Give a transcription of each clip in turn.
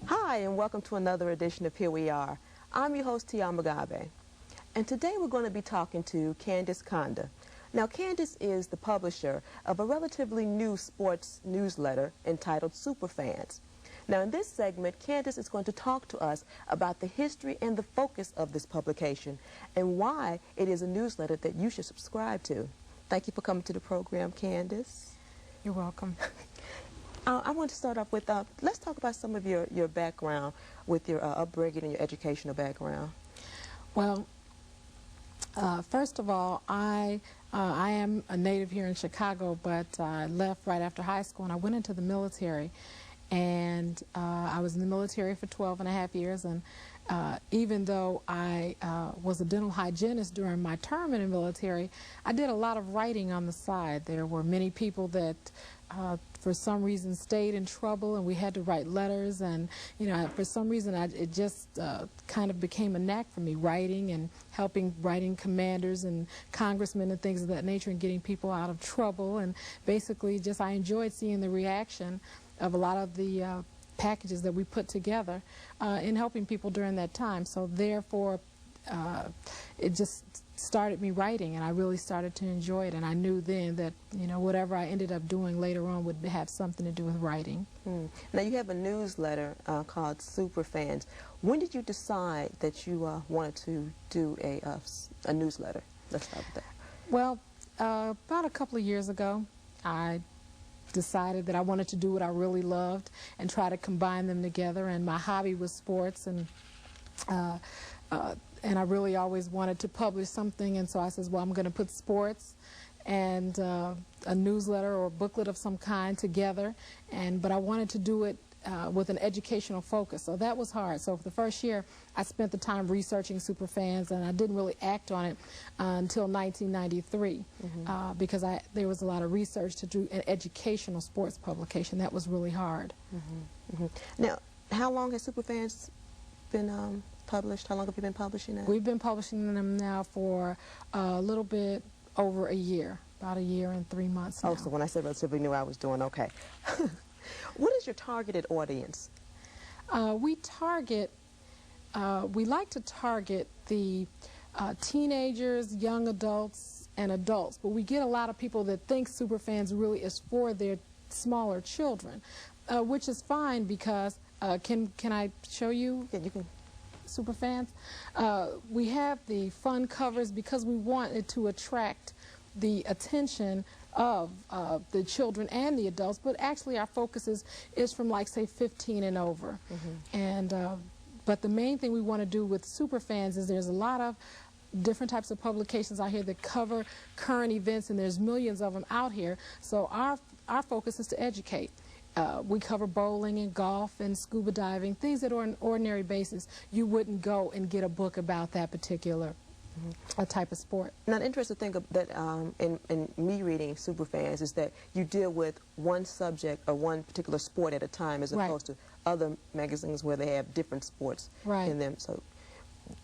Hi, and welcome to another edition of Here We Are. I'm your host, Tia Magabe. And today we're going to be talking to Kandias Conda. Now, Kandias is the publisher of a relatively new sports newsletter entitled Superfans. Now, in this segment, Kandias is going to talk to us about the history and the focus of this publication and why it is a newsletter that you should subscribe to. Thank you for coming to the program, Kandias. You're welcome. I want to start off with, let's talk about some of your background with your upbringing and your educational background. Well, first of all, I am a native here in Chicago, but I left right after high school and I went into the military. And I was in the military for 12.5 years, and even though I was a dental hygienist during my term in the military, I did a lot of writing on the side. There were many people that for some reason stayed in trouble, and we had to write letters, and for some reason it just kind of became a knack for me, writing and writing commanders and congressmen and things of that nature, and getting people out of trouble. And basically just I enjoyed seeing the reaction of a lot of the packages that we put together in helping people during that time. So therefore, it just started me writing, and I really started to enjoy it. And I knew then that whatever I ended up doing later on would have something to do with writing. Now, you have a newsletter called Superfans. When did you decide that you wanted to do a newsletter? Let's start with that. Well, about a couple of years ago, I decided that I wanted to do what I really loved and try to combine them together, and my hobby was sports, and I really always wanted to publish something, and so I said, well, I'm going to put sports and a newsletter or a booklet of some kind together, but I wanted to do it with an educational focus, so that was hard. So for the first year, I spent the time researching Superfans, and I didn't really act on it until 1993, because there was a lot of research to do an educational sports publication. That was really hard. Now, how long has Superfans been published? How long have you been publishing that? We've been publishing them now for a little bit over a year, about a year and 3 months now. Oh, so when I said relatively new, I was doing okay. What is your targeted audience? We like to target the teenagers, young adults, and adults, but we get a lot of people that think Superfans really is for their smaller children, which is fine because, can I show you? Yeah, you can. Superfans. We have the fun covers because we want it to attract the attention of the children and the adults, but actually our focus is from, like, say, 15 and over. But the main thing we want to do with Superfans is there's a lot of different types of publications out here that cover current events, and there's millions of them out here, so our focus is to educate. We cover bowling and golf and scuba diving, things that on an ordinary basis you wouldn't go and get a book about that particular a type of sport. Now, the interesting thing that in me reading Superfans is that you deal with one subject or one particular sport at a time, as opposed to other magazines where they have different sports in them. So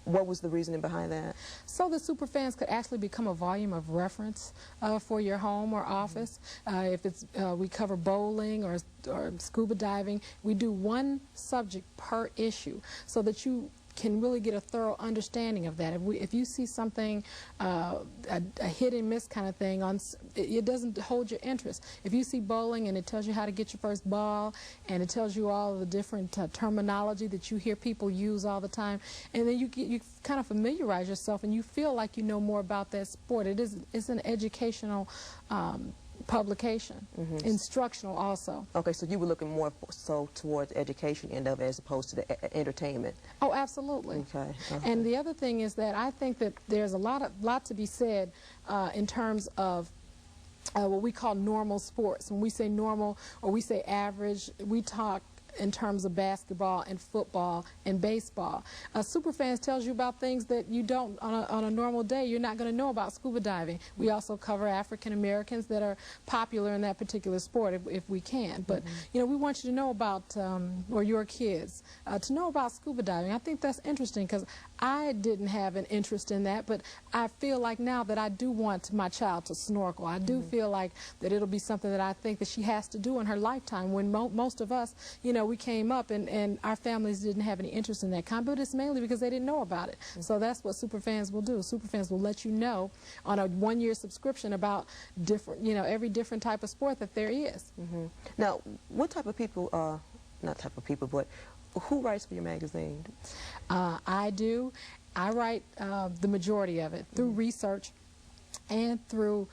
what was the reasoning behind that? So the Superfans could actually become a volume of reference for your home or office. If it's we cover bowling or scuba diving, we do one subject per issue so that you can really get a thorough understanding of that. If you see something, a hit and miss kind of thing, it doesn't hold your interest. If you see bowling and it tells you how to get your first ball, and it tells you all of the different terminology that you hear people use all the time, and then you kind of familiarize yourself and you feel like you know more about that sport. It's an educational publication, instructional also. Okay, so you were looking more so towards the education end of it as opposed to the entertainment. Oh, absolutely. Okay. And the other thing is that I think that there's a lot to be said in terms of what we call normal sports. When we say normal or we say average, we talk in terms of basketball and football and baseball. Superfans tells you about things that you don't on a normal day. You're not going to know about scuba diving. We also cover African Americans that are popular in that particular sport if we can. But we want you to know about, or your kids, to know about scuba diving. I think that's interesting because I didn't have an interest in that, but I feel like now that I do want my child to snorkel. I do feel like that it'll be something that I think that she has to do in her lifetime, when most of us, know, we came up and our families didn't have any interest in that kind, but it's mainly because they didn't know about it. So that's what superfans will do. Superfans will let you know on a one-year subscription about different, you know, every different type of sport that there is. Now, what type of people, not type of people, but who writes for your magazine? I do. I write the majority of it through research and through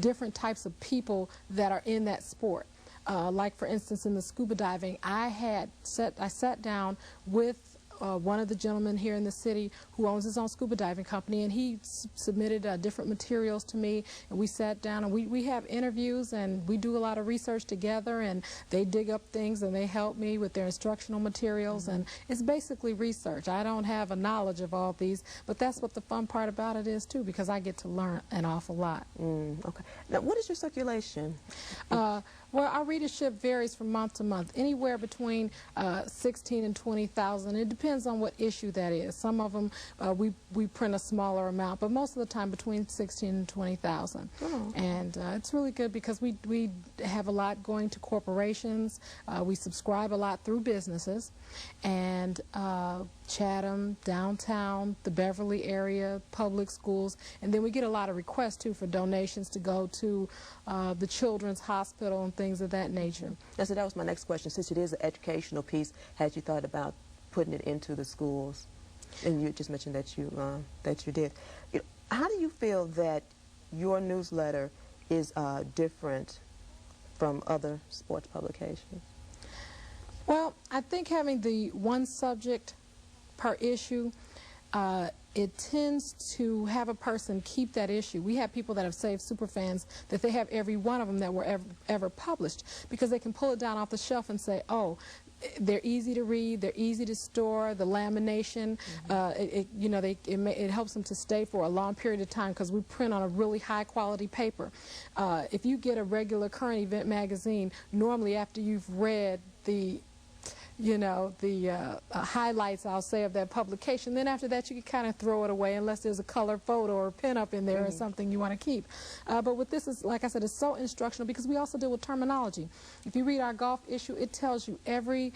different types of people that are in that sport. Like, for instance, in the scuba diving, I sat down with one of the gentlemen here in the city who owns his own scuba diving company, and he submitted different materials to me, and we sat down and we have interviews, and we do a lot of research together, and they dig up things and they help me with their instructional materials, and it's basically research. I don't have a knowledge of all these, but that's what the fun part about it is too, because I get to learn an awful lot. Okay. Now, what is your circulation? Well, our readership varies from month to month, anywhere between 16 and 20,000. It depends on what issue that is. Some of them we print a smaller amount, but most of the time between 16 and 20,000. And it's really good because we have a lot going to corporations. We subscribe a lot through businesses, and Chatham, downtown, the Beverly area, public schools, and then we get a lot of requests too for donations to go to the Children's Hospital and things of that nature. So that was my next question. Since it is an educational piece, had you thought about putting it into the schools? And you just mentioned that you did. How do you feel that your newsletter is different from other sports publications? Well, I think having the one subject per issue, it tends to have a person keep that issue. We have people that have saved superfans that they have every one of them that were ever published, because they can pull it down off the shelf and say, oh, they're easy to read, they're easy to store, the lamination, it helps them to stay for a long period of time because we print on a really high quality paper. If you get a regular current event magazine, normally after you've read the highlights, I'll say, of that publication, then after that you can kind of throw it away unless there's a color photo or a pin-up in there or something you want to keep. But with this, is, like I said, it's so instructional because we also deal with terminology. If you read our golf issue, it tells you every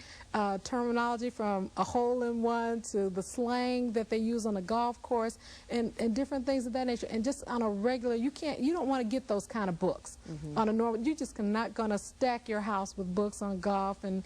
terminology from a hole-in-one to the slang that they use on a golf course and different things of that nature. And just on a regular, you don't want to get those kind of books. On a normal, you just not going to stack your house with books on golf and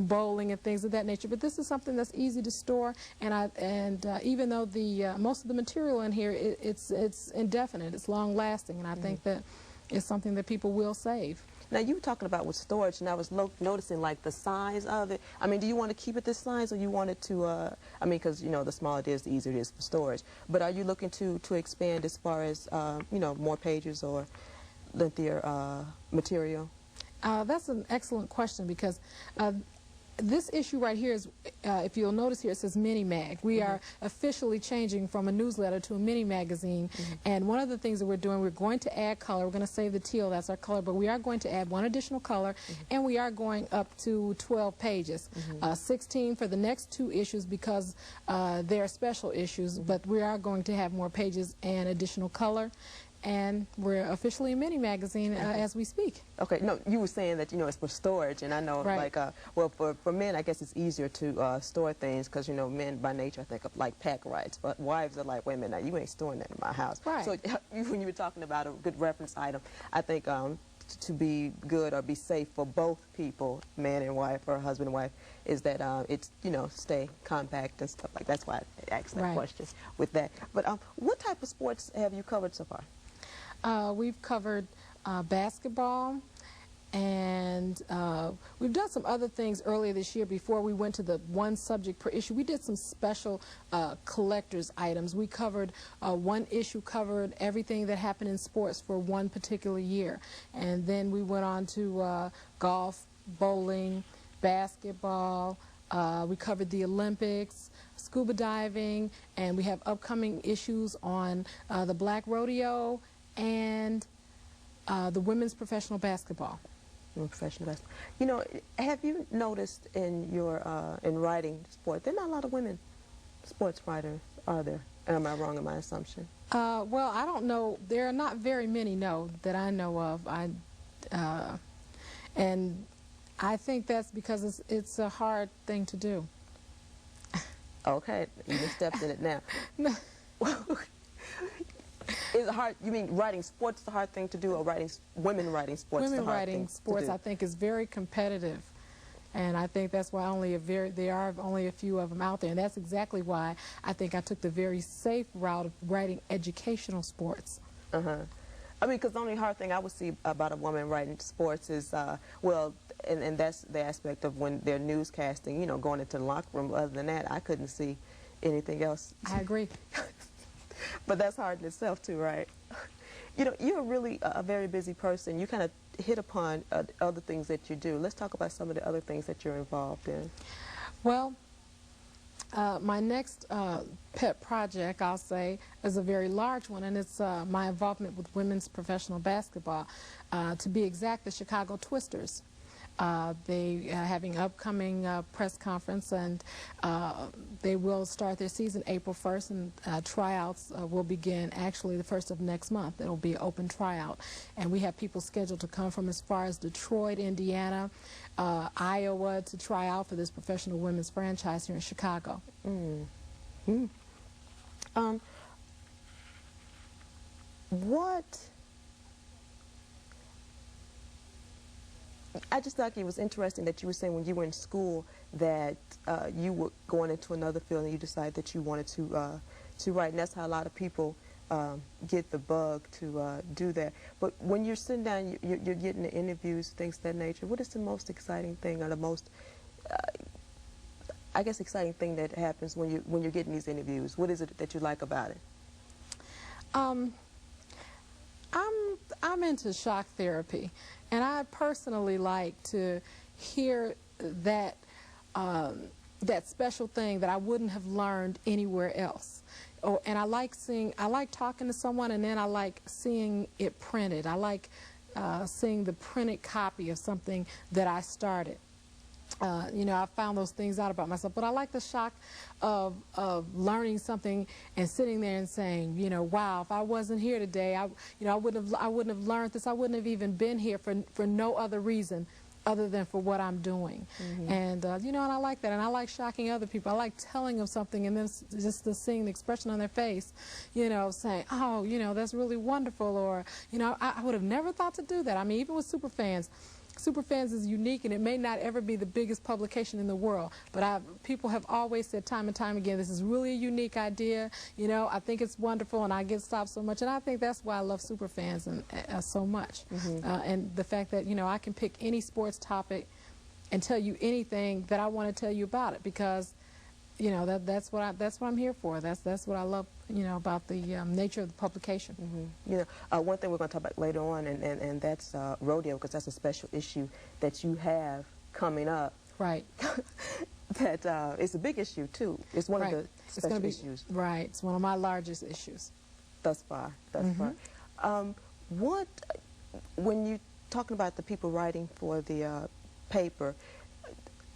bowling and things of that nature. But this is something that's easy to store, and even though the most of the material in here it's indefinite, it's long lasting, and I think that it's something that people will save. Now, you were talking about with storage, and I was noticing like the size of it. I mean, do you want to keep it this size, or you want it to? I mean, because the smaller it is, the easier it is for storage. But are you looking to expand as far as more pages or lengthier material? That's an excellent question, because this issue right here is, if you'll notice here, it says mini mag. We are officially changing from a newsletter to a mini magazine, and one of the things that we're doing, we're going to add color. We're going to save the teal, that's our color, but we are going to add one additional color, and we are going up to 12 pages. 16 for the next 2 issues because they're special issues, but we are going to have more pages and additional color. And we're officially a mini magazine as we speak. Okay, no, you were saying that, it's for storage, and I know, like, well, for men, I guess it's easier to store things because, men by nature, I think, of like pack rights, but wives are like, wait a minute, now, you ain't storing that in my house. Right. So when you were talking about a good reference item, I think to be good or be safe for both people, man and wife or husband and wife, is that it's, stay compact and stuff like that. That's why I asked that question with that. But what type of sports have you covered so far? We've covered basketball, and we've done some other things earlier this year before we went to the one subject per issue. We did some special collector's items. We covered one issue, covered everything that happened in sports for one particular year. And then we went on to golf, bowling, basketball. We covered the Olympics, scuba diving, and we have upcoming issues on the Black Rodeo and the women's professional basketball. Professional basketball. Have you noticed in your in writing sport, there are not a lot of women sports writers, are there? Am I wrong in my assumption? Well, I don't know. There are not very many, no, that I know of. And I think that's because it's a hard thing to do. Okay, you just stepped in it now. No. Is it hard? You mean writing sports is a hard thing to do, or women writing sports is a hard thing to do? Women writing sports, I think, is very competitive, and I think that's why there are only a few of them out there, and that's exactly why I think I took the very safe route of writing educational sports. I mean, because the only hard thing I would see about a woman writing sports is, well, and that's the aspect of when they're newscasting, you know, going into the locker room. Other than that, I couldn't see anything else. I agree. But that's hard in itself, too, right? You know, you're really a very busy person. You kind of hit upon other things that you do. Let's talk about some of the other things that you're involved in. Well, my next pet project, I'll say, is a very large one, and it's my involvement with women's professional basketball. To be exact, the Chicago Twisters. They are having upcoming press conference, and they will start their season April 1st, and tryouts will begin actually the 1st of next month. It'll be an open tryout, and we have people scheduled to come from as far as Detroit, Indiana, Iowa to try out for this professional women's franchise here in Chicago. I just thought it was interesting that you were saying when you were in school that you were going into another field and you decided that you wanted to write, and that's how a lot of people get the bug to do that. But when you're sitting down, you're getting the interviews, things of that nature, what is the most exciting thing, or the most, I guess, exciting thing that happens when you're getting these interviews? What is it that you like about it? I'm into shock therapy, and I personally like to hear that that special thing that I wouldn't have learned anywhere else. And I like talking to someone, and then I like seeing it printed. I like seeing the printed copy of something that I started. You know, I found those things out about myself, but I like the shock of learning something and sitting there and saying, you know, wow, if I wasn't here today, I wouldn't have learned this. I wouldn't have even been here for no other reason other than for what I'm doing. And you know, and I like that, and I like shocking other people. I like telling them something and then just seeing the expression on their face, you know, saying, oh, you know, that's really wonderful, or, you know, I would have never thought to do that. I mean, even with Superfans. Superfans is unique, and it may not ever be the biggest publication in the world, but people have always said time and time again, this is really a unique idea, you know, I think it's wonderful, and I get stopped so much, and I think that's why I love Superfans so much. And the fact that, you know, I can pick any sports topic and tell you anything that I want to tell you about it, because, you know, that's what I'm here for. That's what I love, you know, about the nature of the publication. You know, one thing we're going to talk about later on, and that's Rodeo, because that's a special issue that you have coming up. Right. That it's a big issue too. It's one of the special issues. Right. It's one of my largest issues. Thus far. When you're talking about the people writing for the paper,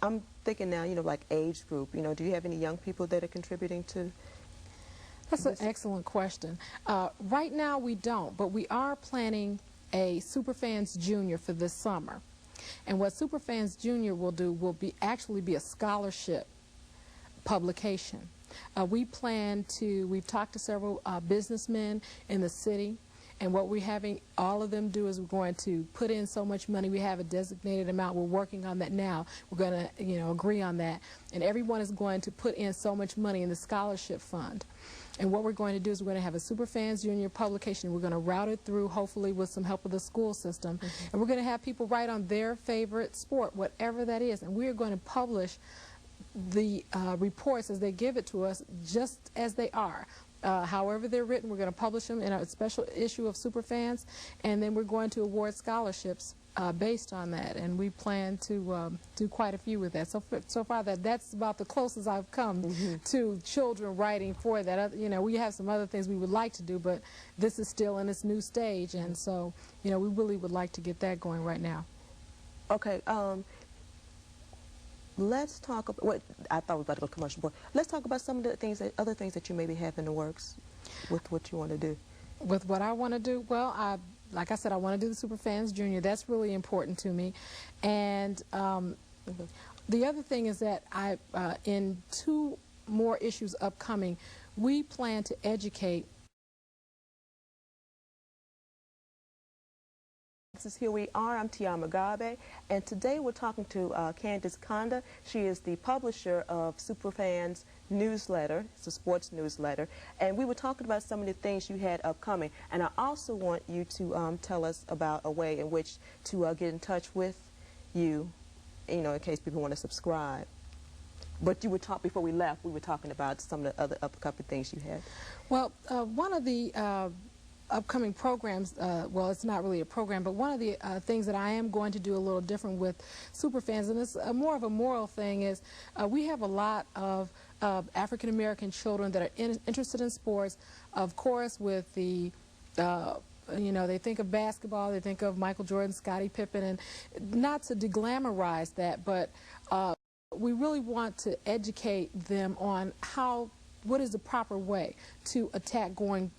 I'm thinking now, you know, like age group, you know, do you have any young people that are contributing to? That's an excellent question. Right now we don't, but we are planning a Superfans Junior for this summer. And what Superfans Junior will do will actually be a scholarship publication. We've talked to several businessmen in the city, and what we're having all of them do is we're going to put in so much money. We have a designated amount. We're working on that now. We're going to, you know, agree on that. And everyone is going to put in so much money in the scholarship fund. And what we're going to do is we're going to have a Superfans Junior publication. We're going to route it through, hopefully with some help of the school system. And we're going to have people write on their favorite sport, whatever that is. And we're going to publish the reports as they give it to us, just as they are. However they're written, we're going to publish them in a special issue of Superfans, and then we're going to award scholarships based on that, and we plan to do quite a few with that. So far, that's about the closest I've come to children writing for that. You know, we have some other things we would like to do, but this is still in its new stage, and so, you know, we really would like to get that going right now. Okay. Let's talk about what I thought we were about to go commercial break. Let's talk about some of the other things that you maybe have in the works with what you want to do. With what I want to do, well, like I said, I want to do the Superfans Junior. That's really important to me. And the other thing is that in 2 more issues upcoming, we plan to educate. This is Here We Are. I'm Tia Mugabe, and today we're talking to Kandias Conda. She is the publisher of Superfans newsletter. It's a sports newsletter, and we were talking about some of the things you had upcoming. And I also want you to tell us about a way in which to get in touch with you, in case people want to subscribe. But you were talking before we left. We were talking about some of the other upcoming things you had. Well, one of the upcoming programs, well, it's not really a program, but one of the things that I am going to do a little different with Superfans, and it's more of a moral thing, is we have a lot of African-American children that are interested in sports. Of course, with the they think of basketball, they think of Michael Jordan, Scottie Pippen, and not to deglamorize that, but we really want to educate them on what is the proper way to attack going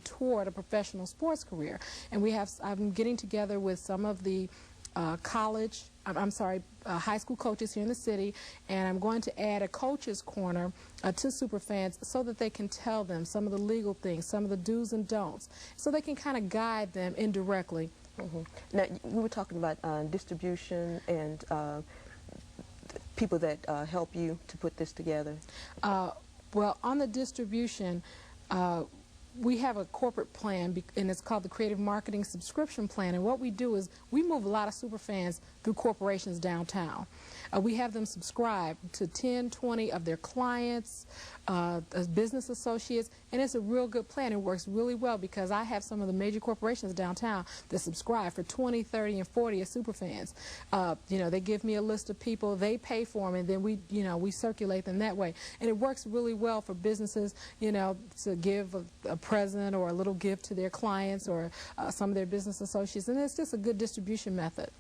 toward a professional sports career. And I'm getting together with some of the high school coaches here in the city, and I'm going to add a coach's corner to Superfans so that they can tell them some of the legal things, some of the do's and don'ts, so they can kind of guide them indirectly. Now, we were talking about distribution and people that help you to put this together. Well, on the distribution, we have a corporate plan, and it's called the Creative Marketing Subscription Plan. And what we do is we move a lot of Superfans through corporations downtown. We have them subscribe to 10, 20 of their clients, business associates, and it's a real good plan. It works really well because I have some of the major corporations downtown that subscribe for 20, 30, and 40 as Superfans. They give me a list of people, they pay for them, and then we circulate them that way. And it works really well for businesses, to give a present or a little gift to their clients or some of their business associates, and it's just a good distribution method.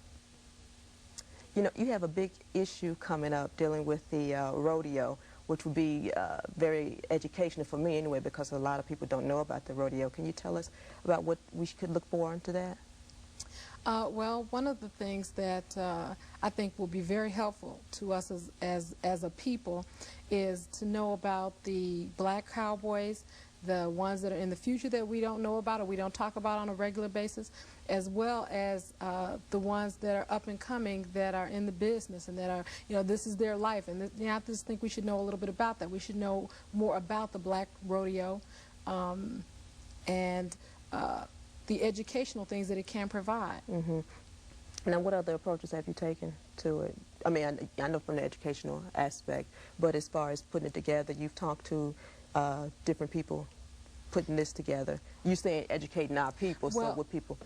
You have a big issue coming up dealing with the rodeo, which would be very educational for me anyway, because a lot of people don't know about the rodeo. Can you tell us about what we could look for into that? Well, one of the things that I think will be very helpful to us as a people is to know about the black cowboys, the ones that are in the future that we don't know about or we don't talk about on a regular basis, as well as the ones that are up and coming that are in the business and that are, this is their life. And I just think we should know a little bit about that. We should know more about the black rodeo and the educational things that it can provide. Now, what other approaches have you taken to it? I mean, I know from the educational aspect, but as far as putting it together, you've talked to different people putting this together. You saying educating our people, so what people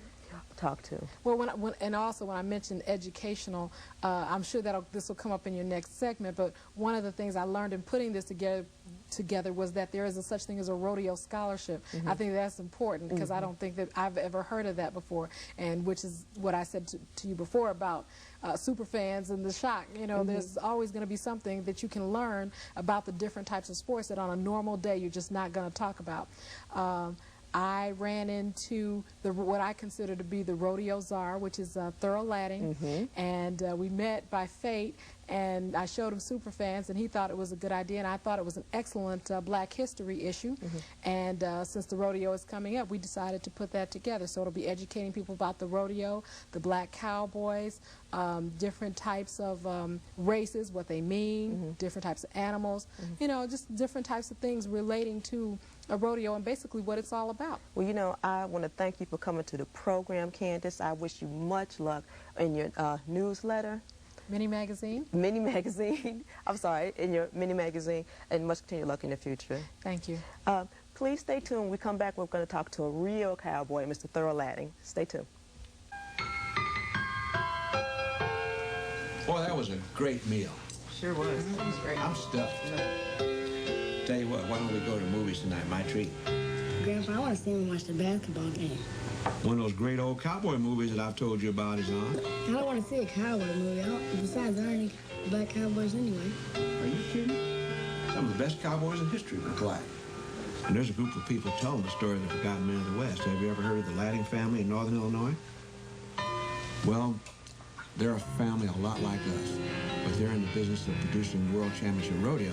talk to? Well, and also when I mentioned educational, I'm sure this will come up in your next segment, but one of the things I learned in putting this together was that there is a such thing as a rodeo scholarship. I think that's important because I don't think that I've ever heard of that before, and which is what I said to you before about Superfans and the shock. There's always going to be something that you can learn about the different types of sports that on a normal day you're just not going to talk about. I ran into what I consider to be the rodeo czar, which is Thyrl Latting, and we met by fate, and I showed him Superfans, and he thought it was a good idea, and I thought it was an excellent black history issue, and since the rodeo is coming up, we decided to put that together. So it'll be educating people about the rodeo, the black cowboys, different types of races, what they mean, different types of animals, just different types of things relating to a rodeo and basically what it's all about. Well, I want to thank you for coming to the program, Kandias. I wish you much luck in your newsletter. Mini magazine? Mini magazine. I'm sorry, in your mini magazine, and much continued luck in the future. Thank you. Please stay tuned. When we come back, we're going to talk to a real cowboy, Mr. Thyrl Latting. Stay tuned. Boy, that was a great meal. Sure was. It was great. I'm stuffed. Tell you what, why don't we go to the movies tonight? My treat. Grandpa, I want to see him watch the basketball game. One of those great old cowboy movies that I've told you about is on. I don't want to see a cowboy movie. Besides, there aren't any black cowboys anyway. Are you kidding? Some of the best cowboys in history look alike. And there's a group of people telling the story of the forgotten men of the West. Have you ever heard of the Latting family in northern Illinois? Well, they're a family a lot like us, but they're in the business of producing world championship rodeo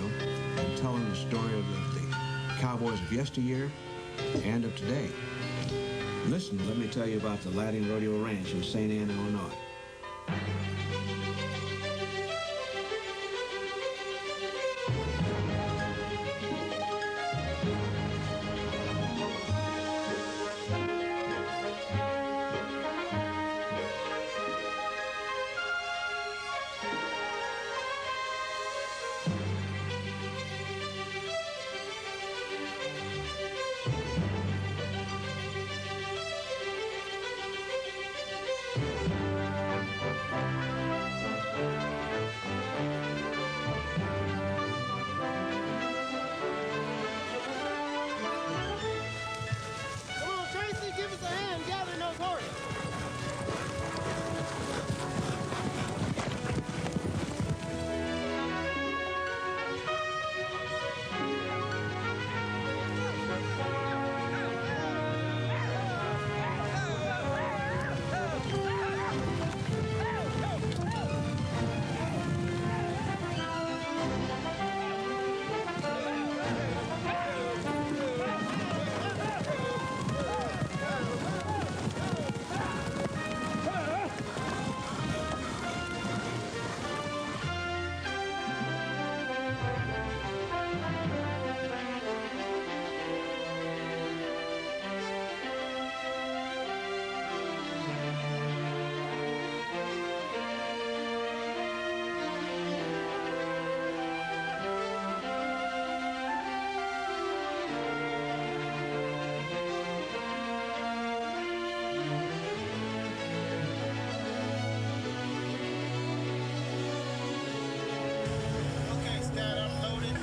and telling the story of the cowboys of yesteryear and of today. Listen, let me tell you about the Latting Rodeo Ranch in St. Anne, Illinois.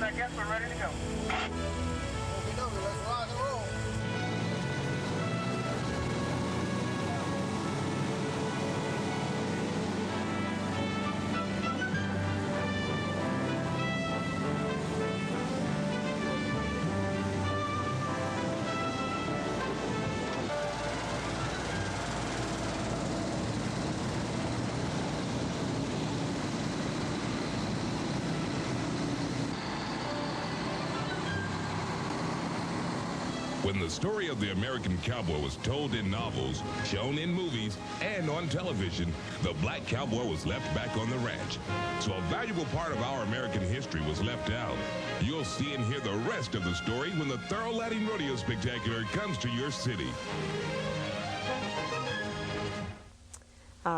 I guess we're ready to go. Let's rock and roll. When the story of the American cowboy was told in novels, shown in movies, and on television, the black cowboy was left back on the ranch. So a valuable part of our American history was left out. You'll see and hear the rest of the story when the Thyrl Latting Rodeo Spectacular comes to your city.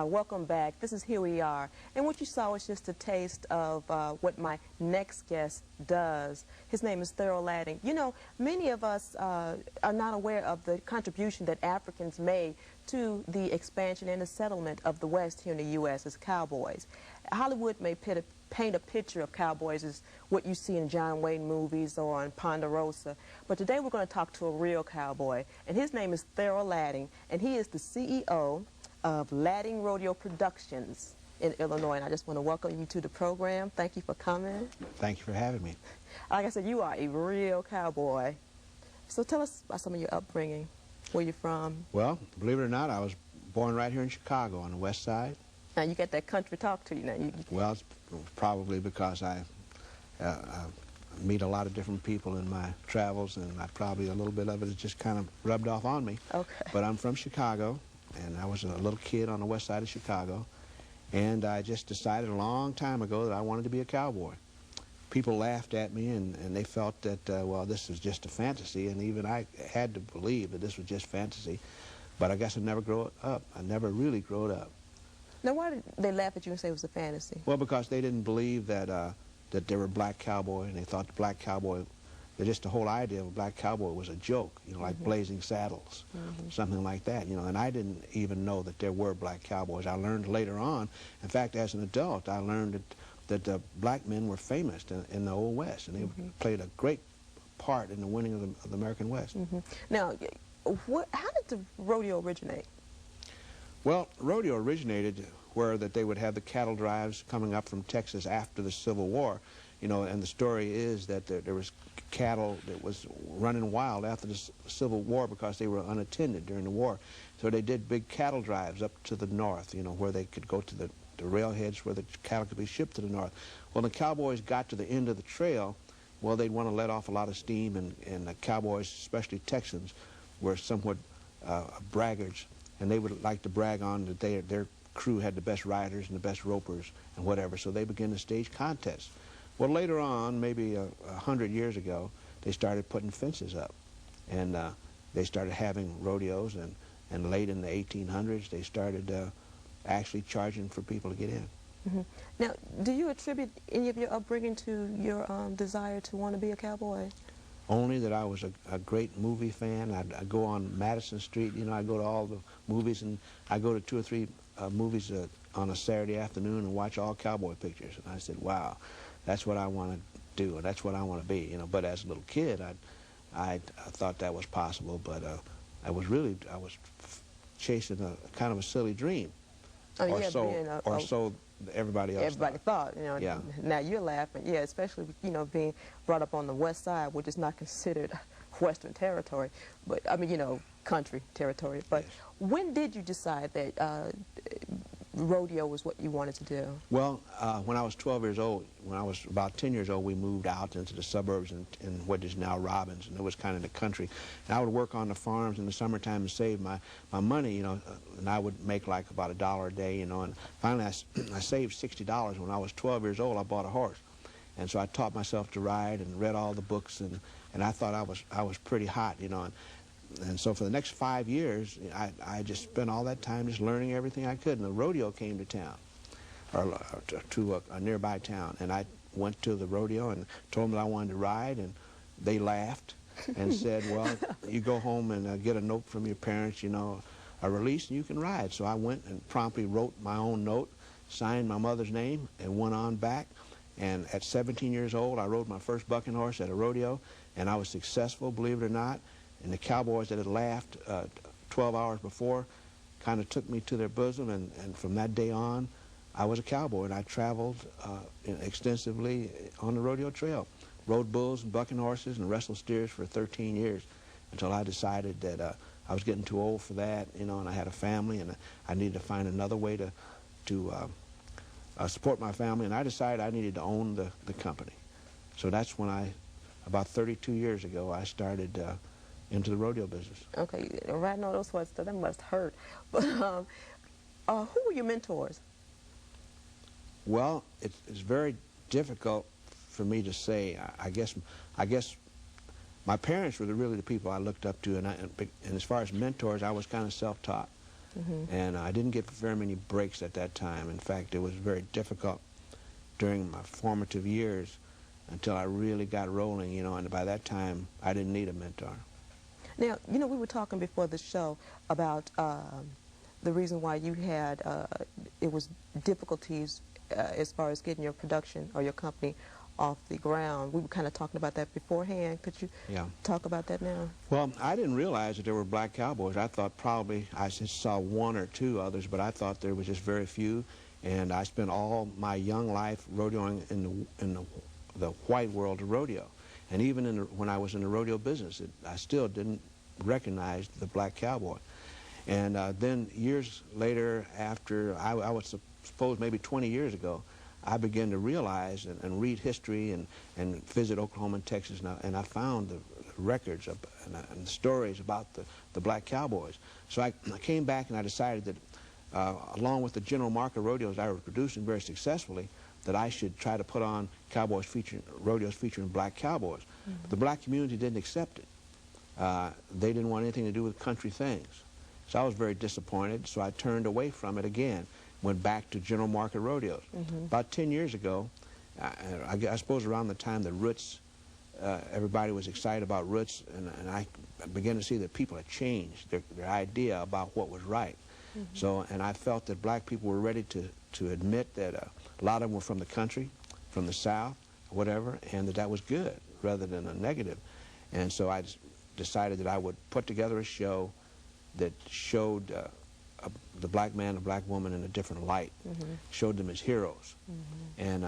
Welcome back. This is Here We Are. And what you saw was just a taste of what my next guest does. His name is Thyrl Latting. You know, many of us are not aware of the contribution that Africans made to the expansion and the settlement of the West here in the U.S. as cowboys. Hollywood may paint a picture of cowboys as what you see in John Wayne movies or in Ponderosa. But today we're going to talk to a real cowboy. And his name is Thyrl Latting. And he is the CEO of Latting Rodeo Productions in Illinois. And I just want to welcome you to the program. Thank you for coming. Thank you for having me. Like I said, you are a real cowboy. So tell us about some of your upbringing, where you're from. Well, believe it or not, I was born right here in Chicago on the west side. Now you got that country talk to you now. Well, it's probably because I meet a lot of different people in my travels, and probably a little bit of it is just kind of rubbed off on me. Okay. But I'm from Chicago, and I was a little kid on the west side of Chicago, and I just decided a long time ago that I wanted to be a cowboy. People laughed at me, and they felt that, well, this was just a fantasy, and even I had to believe that this was just fantasy. But I guess I never grew up. I never really grew up. Now, why did they laugh at you and say it was a fantasy? Well, because they didn't believe that that there were black cowboy, and they thought the black cowboy, that just the whole idea of a black cowboy was a joke, you know, like Blazing Saddles, something like that, you know. And I didn't even know that there were black cowboys. I learned later on. In fact, as an adult, I learned that the black men were famous in the Old West, and they played a great part in the winning of the American West. Now, how did the rodeo originate? Well, rodeo originated where that they would have the cattle drives coming up from Texas after the Civil War, you know, and the story is that there was cattle that was running wild after the Civil War because they were unattended during the war. So they did big cattle drives up to the north, you know, where they could go to the railheads where the cattle could be shipped to the north. Well, the cowboys got to the end of the trail, well, they'd want to let off a lot of steam, and the cowboys, especially Texans, were somewhat braggarts, and they would like to brag on that their crew had the best riders and the best ropers and whatever, so they began to stage contests. Well, later on, maybe 100 years ago, they started putting fences up, and they started having rodeos, and late in the 1800s, they started actually charging for people to get in. Mm-hmm. Now, do you attribute any of your upbringing to your desire to want to be a cowboy? Only that I was a great movie fan. I'd go on Madison Street, you know, I'd go to all the movies, and I'd go to 2 or 3 movies on a Saturday afternoon and watch all cowboy pictures. And I said, wow, that's what I want to do, and that's what I want to be, you know. But as a little kid, I thought that was possible, but I was chasing a kind of a silly dream. Oh, or yeah, so everybody else thought, you know. Yeah. Now you're laughing, yeah, especially, you know, being brought up on the west side, which is not considered Western territory, but, I mean, you know, country territory. But yes. When did you decide that rodeo was what you wanted to do? Well, when I was 12 years old, when I was about 10 years old, we moved out into the suburbs in what is now Robbins, and it was kind of the country. And I would work on the farms in the summertime and save my money, you know, and I would make like about $1 a day, you know, and finally I saved $60. When I was 12 years old, I bought a horse. And so I taught myself to ride and read all the books, and I thought I was pretty hot, you know. And so for the next 5 years, I just spent all that time just learning everything I could. And the rodeo came to town, or to a nearby town. And I went to the rodeo and told them that I wanted to ride, and they laughed and said, well, you go home and get a note from your parents, you know, a release, and you can ride. So I went and promptly wrote my own note, signed my mother's name, and went on back. And at 17 years old, I rode my first bucking horse at a rodeo, and I was successful, believe it or not. And the cowboys that had laughed 12 hours before kind of took me to their bosom, and from that day on, I was a cowboy, and I traveled extensively on the rodeo trail. Rode bulls and bucking horses and wrestled steers for 13 years until I decided that I was getting too old for that, you know, and I had a family, and I needed to find another way to support my family, and I decided I needed to own the company. So that's when about 32 years ago, I started into the rodeo business. Okay, riding all those horses, that must hurt. But who were your mentors? Well, it's very difficult for me to say. I guess my parents were really the people I looked up to, and as far as mentors, I was kind of self-taught. Mm-hmm. And I didn't get very many breaks at that time. In fact, it was very difficult during my formative years until I really got rolling, you know, and by that time, I didn't need a mentor. Now, you know, we were talking before the show about the reason why you had, it was difficulties as far as getting your production or your company off the ground. We were kind of talking about that beforehand. Could you talk about that now? Well, I didn't realize that there were black cowboys. I thought probably I just saw 1 or 2 others, but I thought there was just very few. And I spent all my young life rodeoing in the white world of rodeo. And even when I was in the rodeo business, I still didn't recognize the black cowboy. And then years later, after I would suppose maybe 20 years ago, I began to realize and read history and visit Oklahoma and Texas, and I found the records and the stories about the black cowboys. So I came back and I decided that along with the general market rodeos I was producing very successfully, that I should try to put on rodeos featuring black cowboys. Mm-hmm. The black community didn't accept it. They didn't want anything to do with country things. So I was very disappointed, so I turned away from it again, went back to general market rodeos. Mm-hmm. About 10 years ago, I suppose around the time the Roots, everybody was excited about Roots, and I began to see that people had changed their idea about what was right. Mm-hmm. So, and I felt that black people were ready to admit that a lot of them were from the country, from the South, whatever, and that was good rather than a negative. And so I decided that I would put together a show that showed the black man and the black woman in a different light, showed them as heroes, and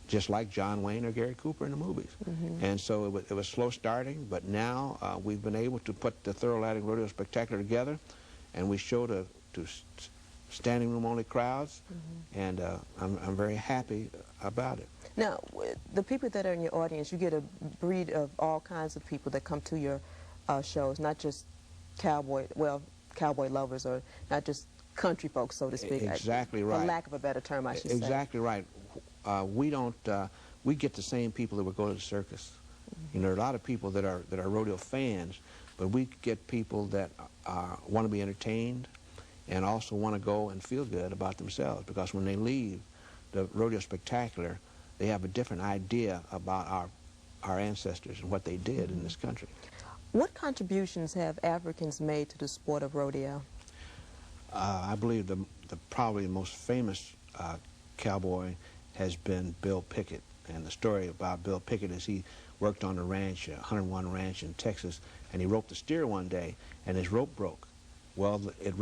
just like John Wayne or Gary Cooper in the movies. And so it was slow starting, but now we've been able to put the Thyrl Latting Rodeo Spectacular together, and we show to standing room only crowds, and I'm very happy about it. Now, the people that are in your audience, you get a breed of all kinds of people that come to your shows, not just cowboy lovers, or not just country folks, so to speak. Exactly right. For lack of a better term, I should say. Exactly right. We get the same people that would go to the circus. You know, there are a lot of people that are rodeo fans, but we get people that want to be entertained and also want to go and feel good about themselves, because when they leave the Rodeo Spectacular, they have a different idea about our ancestors and what they did in this country. What contributions have Africans made to the sport of rodeo? I believe probably the most famous cowboy has been Bill Pickett. And the story about Bill Pickett is he worked on a ranch, 101 Ranch in Texas, and he roped a steer one day, and his rope broke. Well, it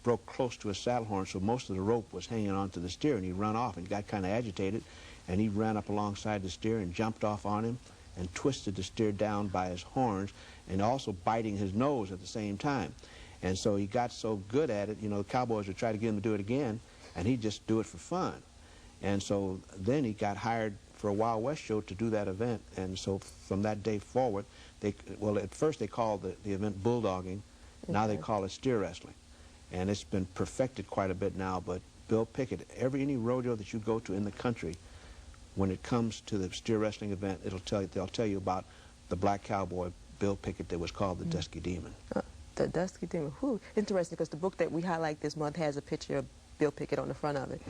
broke close to his saddle horn, so most of the rope was hanging onto the steer, and he ran off and got kind of agitated, and he ran up alongside the steer and jumped off on him and twisted the steer down by his horns, and also biting his nose at the same time. And so he got so good at it, you know, the cowboys would try to get him to do it again, and he'd just do it for fun. And so then he got hired for a Wild West show to do that event, and so from that day forward, well, at first they called the event bulldogging, now they call it steer wrestling. And it's been perfected quite a bit now, but Bill Pickett, any rodeo that you go to in the country, when it comes to the steer wrestling event, they'll tell you about the black cowboy, Bill Pickett, that was called the Dusky Demon. The Dusky Demon. Whew. Interesting, because the book that we highlight this month has a picture of Bill Pickett on the front of it.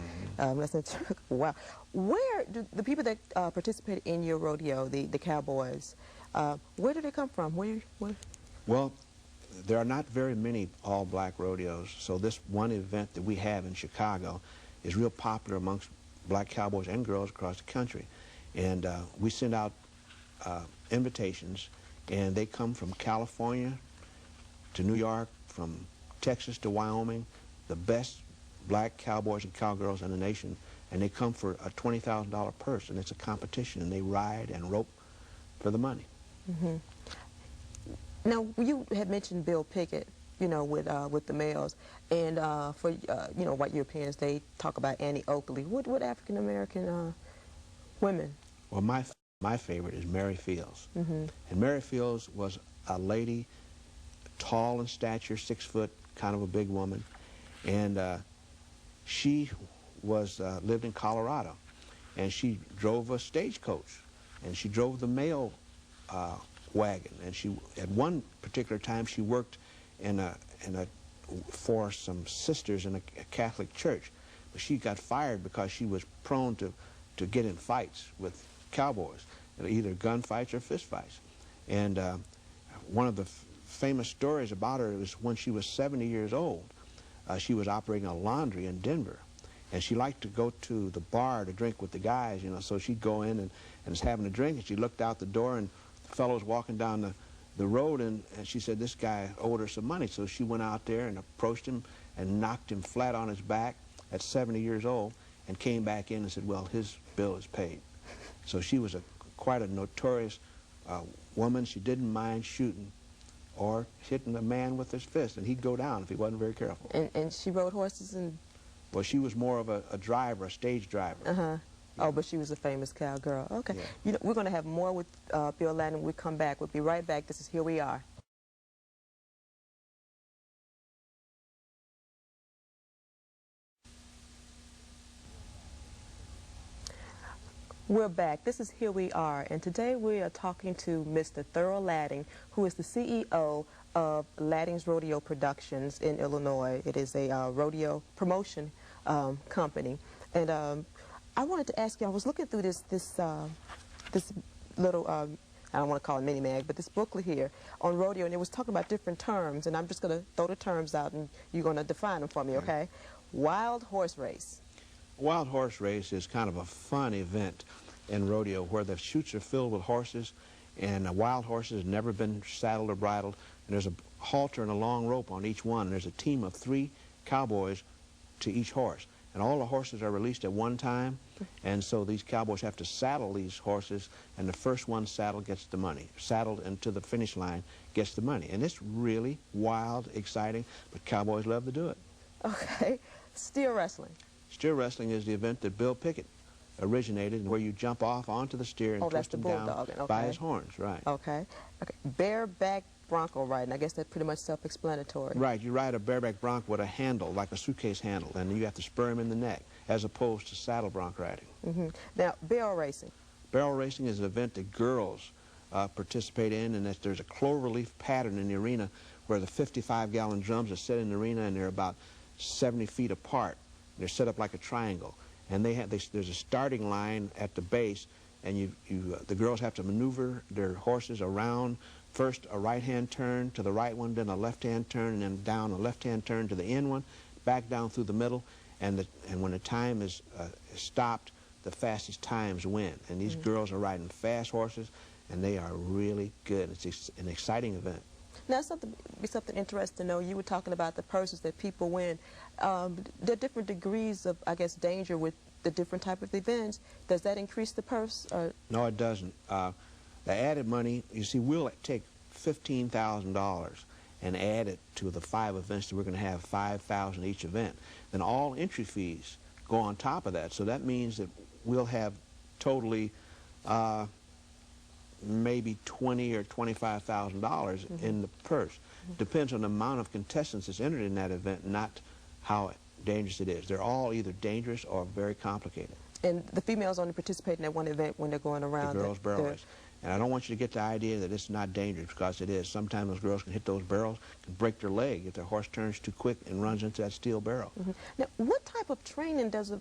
Wow. Where do the people that participate in your rodeo, the cowboys, where do they come from? Where? Well, there are not very many all-black rodeos, so this one event that we have in Chicago is real popular amongst black cowboys and girls across the country. And we send out invitations, and they come from California to New York, from Texas to Wyoming, the best black cowboys and cowgirls in the nation, and they come for a $20,000 purse, and it's a competition, and they ride and rope for the money. Now, you had mentioned Bill Pickett, you know, with the males, and for you know, white Europeans, they talk about Annie Oakley. What African American women? Well, my favorite is Mary Fields, and Mary Fields was a lady, tall in stature, 6 foot, kind of a big woman, and she lived in Colorado, and she drove a stagecoach, and she drove the mail wagon, and she, at one particular time, she worked for some sisters in a Catholic church, but she got fired because she was prone to get in fights with cowboys, either gunfights or fistfights. And one of the famous stories about her was when she was 70 years old. She was operating a laundry in Denver, and she liked to go to the bar to drink with the guys, you know, so she'd go in and was having a drink, and she looked out the door, and the fellow was walking down the road, and she said this guy owed her some money, so she went out there and approached him and knocked him flat on his back at 70 years old, and came back in and said, well, his bill is paid. So she was quite a notorious woman. She didn't mind shooting or hitting a man with his fist, and he'd go down if he wasn't very careful. And she rode horses and... Well, she was more of a driver, a stage driver. Oh, but she was a famous cowgirl. Okay. Yeah. You know, we're going to have more with Thyrl Latting when we come back. We'll be right back. This is Here We Are. We're back. This is Here We Are, and today we are talking to Mr. Thyrl Latting, who is the CEO of Latting's Rodeo Productions in Illinois. It is a rodeo promotion company. And I wanted to ask you, I was looking through this little, I don't want to call it mini mag, but this booklet here on rodeo, and it was talking about different terms, and I'm just going to throw the terms out, and you're going to define them for me, okay? Wild horse race. Wild horse race is kind of a fun event in rodeo where the chutes are filled with horses, and wild horses have never been saddled or bridled, and there's a halter and a long rope on each one, and there's a team of 3 cowboys to each horse. And all the horses are released at one time, and so these cowboys have to saddle these horses, and the first one saddled gets the money. Saddled and to the finish line gets the money. And it's really wild, exciting, but cowboys love to do it. Okay. Steer wrestling. Steer wrestling is the event that Bill Pickett originated, where you jump off onto the steer and twist him down by his horns, right. Okay. Okay. Bareback bronco riding. I guess that's pretty much self-explanatory. Right. You ride a bareback bronco with a handle, like a suitcase handle, and you have to spur him in the neck, as opposed to saddle bronc riding. Now, barrel racing. Barrel racing is an event that girls participate in, and there's a cloverleaf pattern in the arena where the 55-gallon drums are set in the arena, and they're about 70 feet apart. They're set up like a triangle, and there's a starting line at the base, and the girls have to maneuver their horses around. First a right-hand turn to the right one, then a left-hand turn, and then down a left-hand turn to the end one, back down through the middle, and when the time is stopped, the fastest times win. And these girls are riding fast horses, and they are really good. It's an exciting event. Now, something interesting to know. You were talking about the purses that people win. There are different degrees of, I guess, danger with the different type of events. Does that increase the purse? Or? No, it doesn't. The added money, you see, we'll take $15,000 and add it to the 5 events that we're going to have, $5,000 each event. Then all entry fees go on top of that. So that means that we'll have totally maybe $20,000 or $25,000 in the purse. Depends on the amount of contestants that's entered in that event, not how dangerous it is. They're all either dangerous or very complicated. And the females only participate in that one event when they're going around. The girls' barrel race. And I don't want you to get the idea that it's not dangerous, because it is. Sometimes those girls can hit those barrels, can break their leg if their horse turns too quick and runs into that steel barrel. Now, what type of training does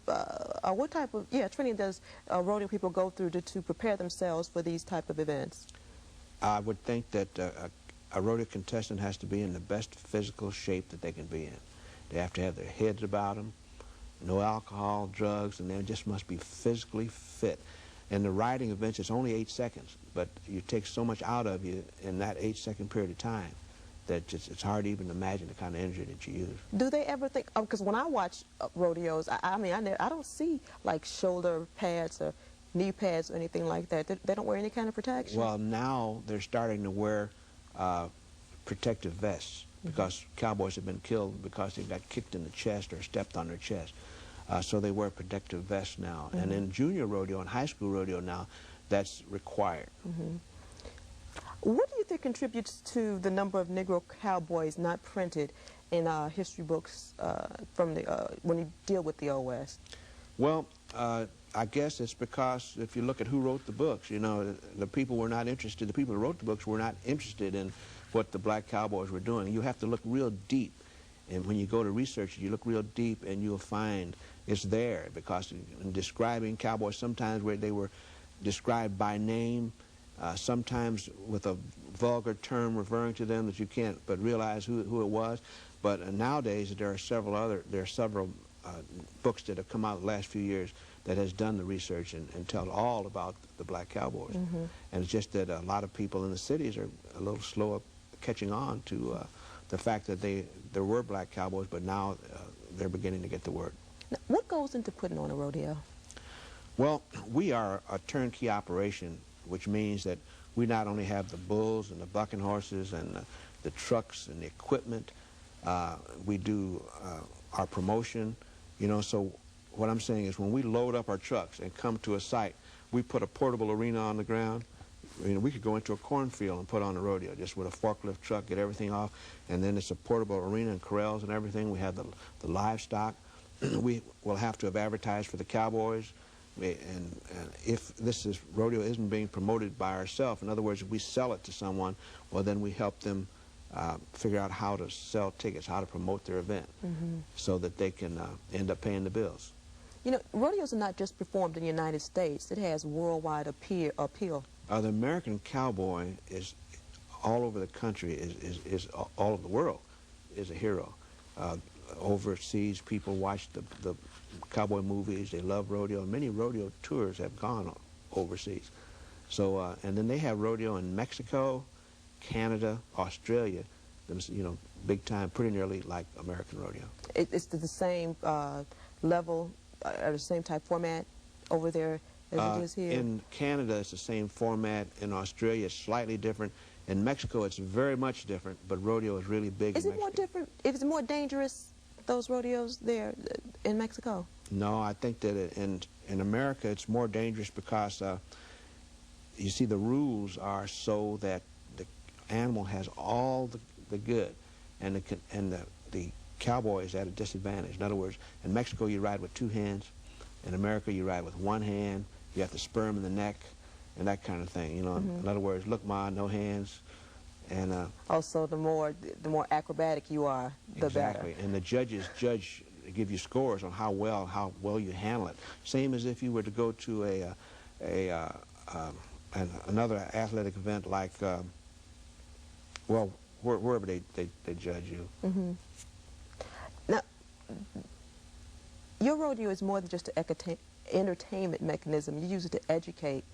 training does rodeo people go through to prepare themselves for these type of events? I would think that a rodeo contestant has to be in the best physical shape that they can be in. They have to have their heads about them, no alcohol, drugs, and they just must be physically fit. In the riding events, it's only 8 seconds, but you take so much out of you in that 8-second period of time that it's hard to even imagine the kind of energy that you use. Do they ever think, because when I watch rodeos, I don't see like shoulder pads or knee pads or anything like that. They don't wear any kind of protection? Well, now they're starting to wear protective vests, because cowboys have been killed because they got kicked in the chest or stepped on their chest. So they wear protective vests now. And in junior rodeo and high school rodeo now, that's required. What do you think contributes to the number of Negro cowboys not printed in history books from when you deal with the Old West? Well, I guess it's because if you look at who wrote the books, you know, the people were not interested. The people who wrote the books were not interested in what the black cowboys were doing. You have to look real deep. And when you go to research, you look real deep, and you'll find it's there, because in describing cowboys, sometimes where they were described by name, sometimes with a vulgar term referring to them that you can't but realize who it was. But nowadays there are several books that have come out the last few years that has done the research and tell all about the black cowboys. And it's just that a lot of people in the cities are a little slow up catching on to the fact that there were black cowboys, but now they're beginning to get the word. Now, what goes into putting on a rodeo? Well, we are a turnkey operation, which means that we not only have the bulls and the bucking horses and the trucks and the equipment, we do our promotion, you know. So what I'm saying is, when we load up our trucks and come to a site, we put a portable arena on the ground. You know, we could go into a cornfield and put on a rodeo just with a forklift truck, get everything off, and then it's a portable arena and corrals and everything. We have the livestock. We will have to have advertised for the cowboys, and if rodeo isn't being promoted by ourselves, in other words, if we sell it to someone, well, then we help them figure out how to sell tickets, how to promote their event, so that they can end up paying the bills. You know, rodeos are not just performed in the United States. It has worldwide appeal. The American cowboy is all over the country, is all over the world, is a hero. Overseas, people watch the cowboy movies. They love rodeo. Many rodeo tours have gone overseas. So, and then they have rodeo in Mexico, Canada, Australia, you know, big time, pretty nearly like American rodeo. It's the same level, or the same type format over there as it is here? In Canada, it's the same format. In Australia, it's slightly different. In Mexico, it's very much different, but rodeo is really big Is in it more Mexico. different? Is it more dangerous, those rodeos there in Mexico? No, I think that in America, it's more dangerous because, you see, the rules are so that the animal has all the good, and the cowboy is at a disadvantage. In other words, in Mexico, you ride with two hands. In America, you ride with one hand. You have to spur him in the neck, and that kind of thing. You know, in other words, look, ma, no hands, and Also, the more acrobatic you are, the exactly. better. And the judges give you scores on how well you handle it. Same as if you were to go to another athletic event like, well, wherever they judge you. Now, your rodeo is more than just an entertainment mechanism. You use it to educate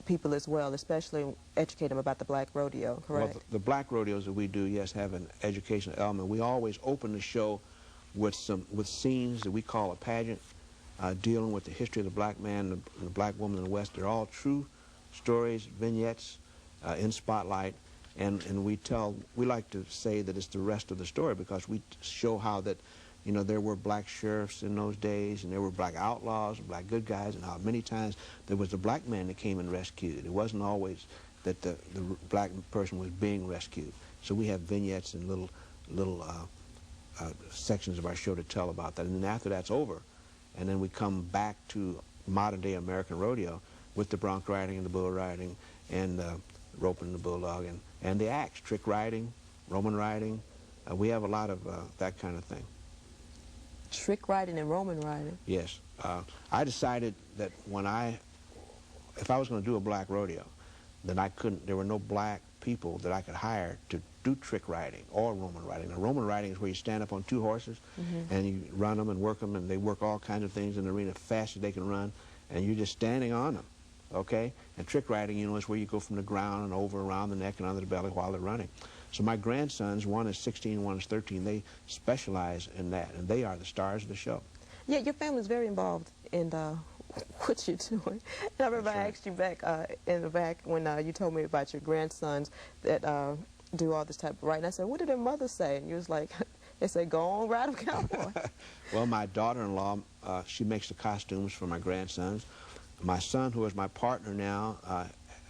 people as well, especially educate them about the black rodeo, correct? Well, the black rodeos that we do, yes, have an educational element. We always open the show with scenes that we call a pageant, dealing with the history of the black man and the black woman in the West. They're all true stories, vignettes in spotlight, and we like to say that it's the rest of the story, because we show how that, you know, there were black sheriffs in those days, and there were black outlaws and black good guys, and how many times there was a black man that came and rescued. It wasn't always that the black person was being rescued. So we have vignettes and little sections of our show to tell about that. And then after that's over, and then we come back to modern-day American rodeo with the bronc riding and the bull riding and roping the bulldog and the acts, trick riding, Roman riding. We have a lot of that kind of thing. Trick riding and Roman riding? Yes. I decided that if I was going to do a black rodeo, then there were no black people that I could hire to do trick riding or Roman riding. Now, Roman riding is where you stand up on two horses and you run them and work them, and they work all kinds of things in the arena fast as they can run, and you're just standing on them, okay? And trick riding, you know, is where you go from the ground and over around the neck and under the belly while they're running. So my grandsons, one is 16, one is 13, they specialize in that, and they are the stars of the show. Yeah, your family's very involved in what you're doing. And I remember I asked you back in the back when you told me about your grandsons that do all this type of writing. I said, what did their mother say? And you was like, they say, go on, ride them, cowboy. Well, my daughter-in-law, she makes the costumes for my grandsons. My son, who is my partner now,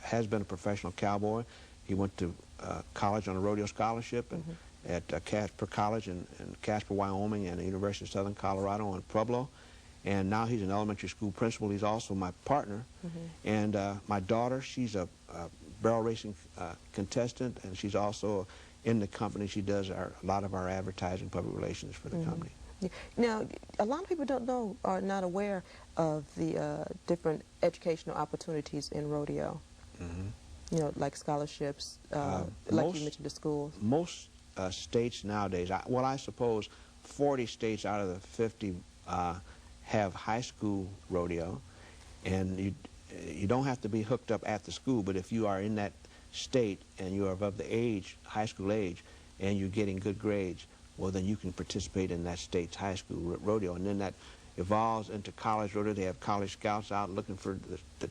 has been a professional cowboy. He went to college on a rodeo scholarship at Casper College in Casper, Wyoming, and the University of Southern Colorado in Pueblo. And now he's an elementary school principal. He's also my partner. And my daughter, she's a barrel racing contestant, and she's also in the company. She does a lot of our advertising, public relations for the company. Yeah. Now, a lot of people don't know, or not aware of the different educational opportunities in rodeo. You know, like scholarships, like you mentioned, the schools. Most states nowadays, I suppose 40 states out of the 50 have high school rodeo, and you don't have to be hooked up at the school, but if you are in that state and you are of the age, high school age, and you're getting good grades, well, then you can participate in that state's high school rodeo, and then that evolves into college rodeo. They have college scouts out looking for the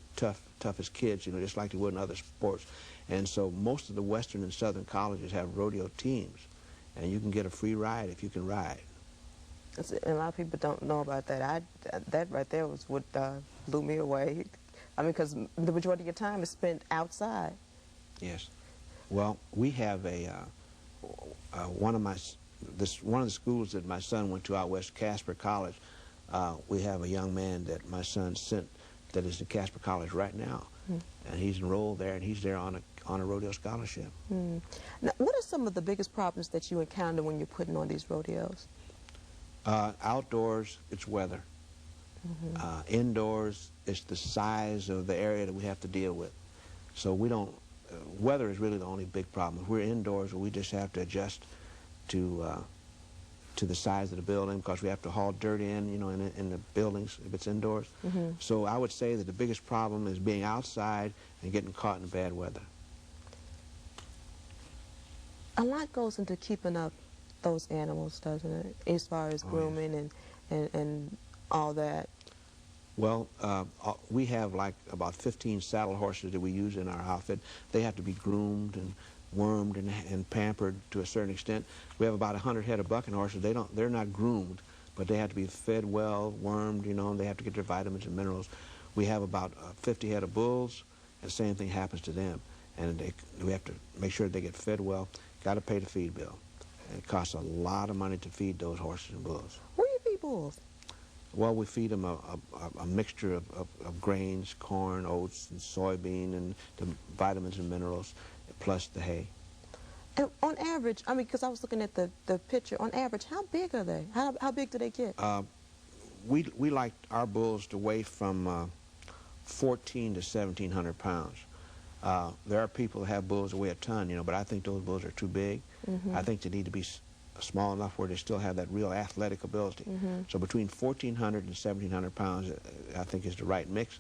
toughest kids, you know, just like they would in other sports. And so most of the western and southern colleges have rodeo teams, and you can get a free ride if you can ride. And a lot of people don't know about that. That right there was what blew me away. I mean, because the majority of your time is spent outside. Yes. Well, we have one of the schools that my son went to out west, Casper College. We have a young man that my son sent that is in Casper College right now, and he's enrolled there, and he's there on a rodeo scholarship. Now, what are some of the biggest problems that you encounter when you're putting on these rodeos? Outdoors, it's weather. Indoors, it's the size of the area that we have to deal with. So we don't, weather is really the only big problem. If we're indoors, we just have to adjust to the size of the building, because we have to haul dirt in, you know, in the buildings if it's indoors. So I would say that the biggest problem is being outside and getting caught in bad weather. A lot goes into keeping up those animals, doesn't it? As far as grooming and all that. Well, we have like about 15 saddle horses that we use in our outfit. They have to be groomed and wormed and pampered to a certain extent. We have about 100 head of bucking horses. They're not groomed, but they have to be fed well, wormed, you know, and they have to get their vitamins and minerals. We have about 50 head of bulls, and the same thing happens to them. And we have to make sure they get fed well. Got to pay the feed bill. And it costs a lot of money to feed those horses and bulls. Where do you feed bulls? Well, we feed them a mixture of grains, corn, oats, and soybean, and the vitamins and minerals, plus the hay. And on average, I mean, because I was looking at the picture, on average, how big are they? How big do they get? We like our bulls to weigh from 14 to 1,700 pounds. There are people that have bulls that weigh a ton, you know, but I think those bulls are too big. I think they need to be small enough where they still have that real athletic ability. So between 1,400 and 1,700 pounds, I think is the right mix.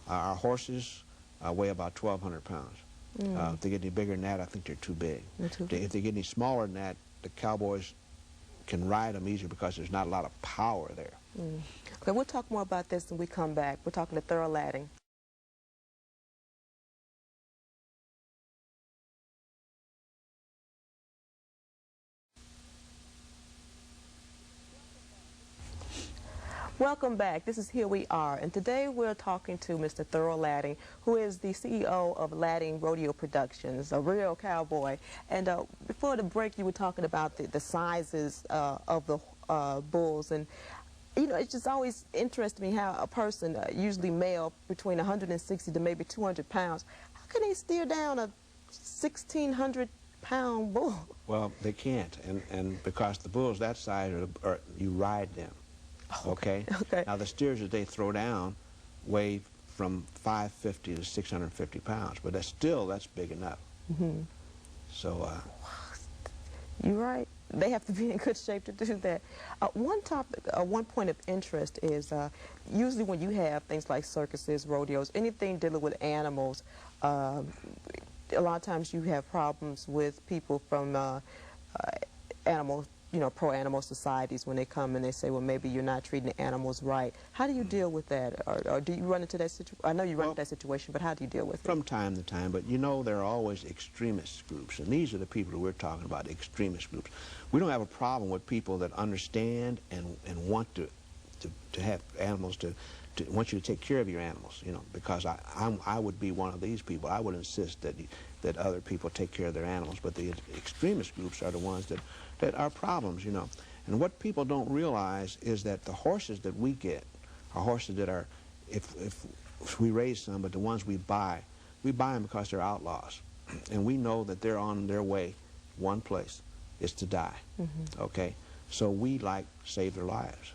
Our horses weigh about 1,200 pounds. If they get any bigger than that, I think they're too big. If they get any smaller than that, the cowboys can ride them easier because there's not a lot of power there. Okay, we'll talk more about this when we come back. We're talking to Thyrl Latting. Welcome back. This is Here We Are, and today we're talking to Mr. Thyrl Latting, who is the CEO of Latting Rodeo Productions, a real cowboy. And before the break, you were talking about the sizes of the bulls, and you know, it's just always interested me how a person, usually male, between 160 to maybe 200 pounds, how can they steer down a 1,600-pound bull? Well, they can't, and because the bulls that size, you ride them. Okay. Now the steers that they throw down weigh from 550 to 650 pounds, but that's big enough. So you're right. They have to be in good shape to do that. One point of interest is usually when you have things like circuses, rodeos, anything dealing with animals, a lot of times you have problems with people from animal, you know, pro-animal societies when they come and they say, well, maybe you're not treating the animals right. How do you deal with that? Or do you run into that situation? I know you run into that situation, but how do you deal with it? From time to time, but you know, there are always extremist groups, and these are the people that we're talking about, extremist groups. We don't have a problem with people that understand and want to have animals, want you to take care of your animals, you know, because I would be one of these people. I would insist that other people take care of their animals, but the extremist groups are the ones that are problems, you know. And what people don't realize is that the horses that we get are horses that are, if we raise some, but the ones we buy them because they're outlaws. And we know that they're on their way one place, is to die, okay? So we save their lives,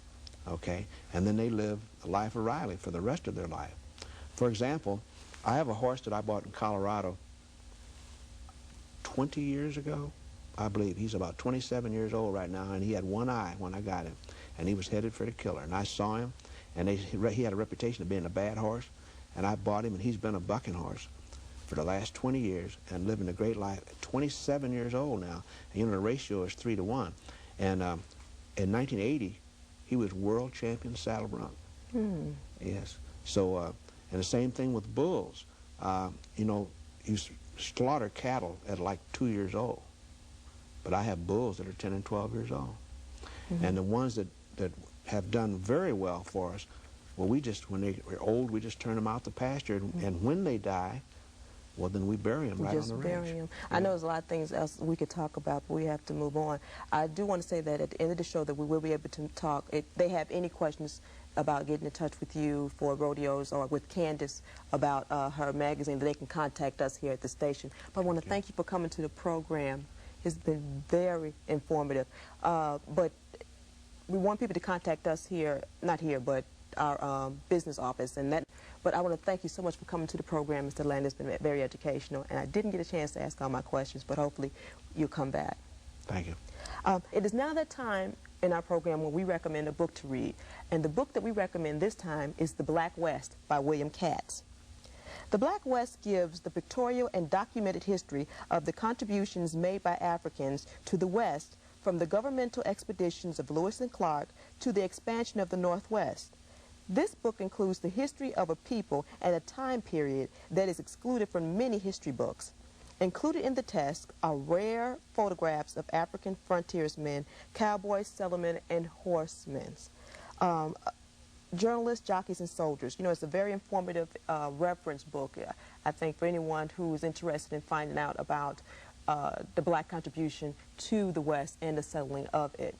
okay? And then they live a life of Riley for the rest of their life. For example, I have a horse that I bought in Colorado 20 years ago, I believe. He's about 27 years old right now, and he had one eye when I got him, and he was headed for the killer. And I saw him, and he had a reputation of being a bad horse, and I bought him, and he's been a bucking horse for the last 20 years and living a great life. 27 years old now, and you know, the ratio is 3 to 1. And in 1980, he was world champion saddle bronc. Yes. So, and the same thing with bulls. You know, you slaughter cattle at like 2 years old. But I have bulls that are 10 and 12 years old. And the ones that have done very well for us, well, when they're old, we just turn them out to pasture, and when they die, well, then we bury them right on the range. Just bury them. I know there's a lot of things else we could talk about, but we have to move on. I do want to say that at the end of the show that we will be able to talk. If they have any questions about getting in touch with you for rodeos or with Kandias about her magazine, they can contact us here at the station. But I want to thank you for coming to the program. It's been very informative. But we want people to contact us here, not here, but our business office. But I want to thank you so much for coming to the program, Mr. Land. It's been very educational. And I didn't get a chance to ask all my questions, but hopefully you'll come back. Thank you. It is now that time in our program where we recommend a book to read. And the book that we recommend this time is The Black West by William Katz. The Black West gives the pictorial and documented history of the contributions made by Africans to the West, from the governmental expeditions of Lewis and Clark to the expansion of the Northwest. This book includes the history of a people and a time period that is excluded from many history books. Included in the text are rare photographs of African frontiersmen, cowboys, settlemen, and horsemen. Journalists, jockeys, and soldiers. You know, it's a very informative reference book, I think, for anyone who's interested in finding out about the black contribution to the West and the settling of it.